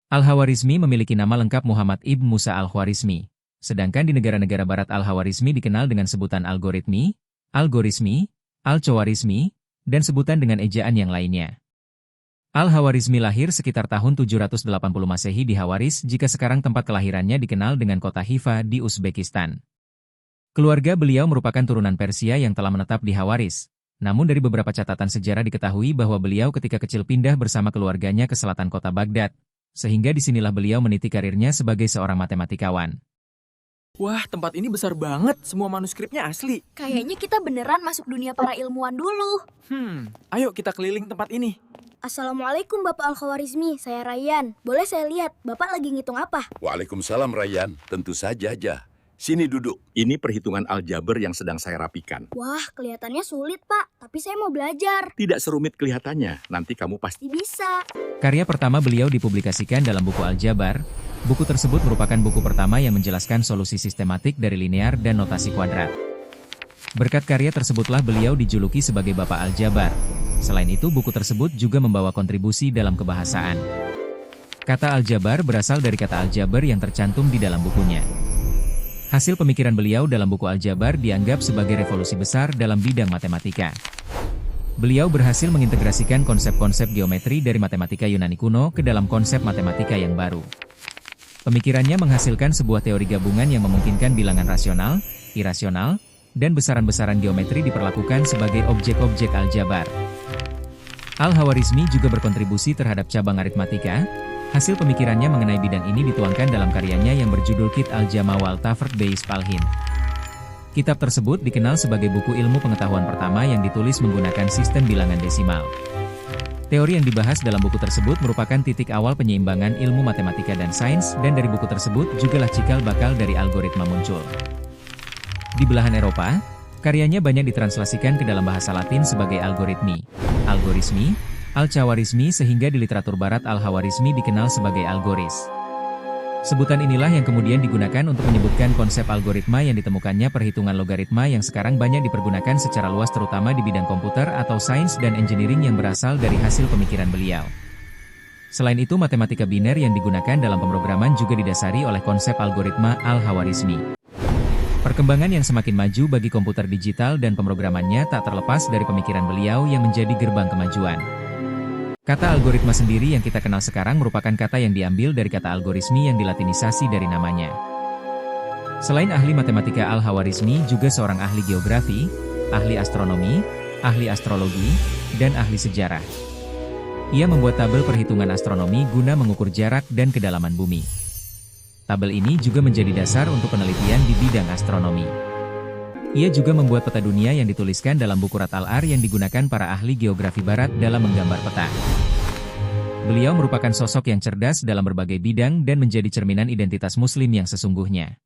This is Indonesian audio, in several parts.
Al-Khawarizmi memiliki nama lengkap Muhammad Ibn Musa Al-Khwarizmi, sedangkan di negara-negara barat Al-Khawarizmi dikenal dengan sebutan algoritmi, algorismi, al-Khawarizmi, dan sebutan dengan ejaan yang lainnya. Al-Khawarizmi lahir sekitar tahun 780 Masehi di Khawarizm jika sekarang tempat kelahirannya dikenal dengan kota Hifa di Uzbekistan. Keluarga beliau merupakan turunan Persia yang telah menetap di Khawarizm. Namun dari beberapa catatan sejarah diketahui bahwa beliau ketika kecil pindah bersama keluarganya ke selatan kota Baghdad, sehingga disinilah beliau meniti karirnya sebagai seorang matematikawan. Wah, tempat ini besar banget. Semua manuskripnya asli. Kayaknya kita beneran masuk dunia para ilmuwan dulu. Ayo kita keliling tempat ini. Assalamualaikum Bapak Al-Khawarizmi, saya Rayyan. Boleh saya lihat, Bapak lagi ngitung apa? Waalaikumsalam Rayyan, tentu saja aja. Sini duduk. Ini perhitungan aljabar yang sedang saya rapikan. Wah, kelihatannya sulit Pak, tapi saya mau belajar. Tidak serumit kelihatannya, nanti kamu pasti Bisa. Karya pertama beliau dipublikasikan dalam buku Aljabar. Buku tersebut merupakan buku pertama yang menjelaskan solusi sistematik dari linear dan notasi kuadrat. Berkat karya tersebutlah beliau dijuluki sebagai Bapak Aljabar. Selain itu, buku tersebut juga membawa kontribusi dalam kebahasaan. Kata aljabar berasal dari kata aljabar yang tercantum di dalam bukunya. Hasil pemikiran beliau dalam buku Aljabar dianggap sebagai revolusi besar dalam bidang matematika. Beliau berhasil mengintegrasikan konsep-konsep geometri dari matematika Yunani kuno ke dalam konsep matematika yang baru. Pemikirannya menghasilkan sebuah teori gabungan yang memungkinkan bilangan rasional, irasional, dan besaran-besaran geometri diperlakukan sebagai objek-objek aljabar. Al-Khawarizmi juga berkontribusi terhadap cabang aritmatika. Hasil pemikirannya mengenai bidang ini dituangkan dalam karyanya yang berjudul Kit al-Jama wal Tafriq Beis Falhin. Kitab tersebut dikenal sebagai buku ilmu pengetahuan pertama yang ditulis menggunakan sistem bilangan desimal. Teori yang dibahas dalam buku tersebut merupakan titik awal penyeimbangan ilmu matematika dan sains, dan dari buku tersebut jugalah cikal bakal dari algoritma muncul. Di belahan Eropa, karyanya banyak ditranslasikan ke dalam bahasa Latin sebagai algoritmi, algorismi, al-Khawarizmi, sehingga di literatur barat Al-Khawarizmi dikenal sebagai algoris. Sebutan inilah yang kemudian digunakan untuk menyebutkan konsep algoritma yang ditemukannya perhitungan logaritma yang sekarang banyak dipergunakan secara luas terutama di bidang komputer atau sains dan engineering yang berasal dari hasil pemikiran beliau. Selain itu, matematika biner yang digunakan dalam pemrograman juga didasari oleh konsep algoritma Al-Khawarizmi. Perkembangan yang semakin maju bagi komputer digital dan pemrogramannya tak terlepas dari pemikiran beliau yang menjadi gerbang kemajuan. Kata algoritma sendiri yang kita kenal sekarang merupakan kata yang diambil dari kata algorismi yang dilatinisasi dari namanya. Selain ahli matematika, Al-Khawarizmi juga seorang ahli geografi, ahli astronomi, ahli astrologi, dan ahli sejarah. Ia membuat tabel perhitungan astronomi guna mengukur jarak dan kedalaman bumi. Tabel ini juga menjadi dasar untuk penelitian di bidang astronomi. Ia juga membuat peta dunia yang dituliskan dalam buku Rat al-Ar yang digunakan para ahli geografi barat dalam menggambar peta. Beliau merupakan sosok yang cerdas dalam berbagai bidang dan menjadi cerminan identitas muslim yang sesungguhnya.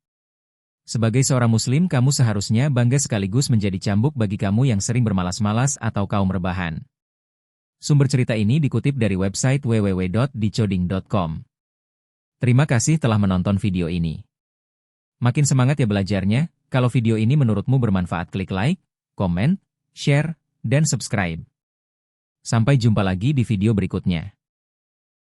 Sebagai seorang muslim, kamu seharusnya bangga sekaligus menjadi cambuk bagi kamu yang sering bermalas-malas atau kaum rebahan. Sumber cerita ini dikutip dari website www.dicoding.com. Terima kasih telah menonton video ini. Makin semangat ya belajarnya. Kalau video ini menurutmu bermanfaat, klik like, komen, share, dan subscribe. Sampai jumpa lagi di video berikutnya.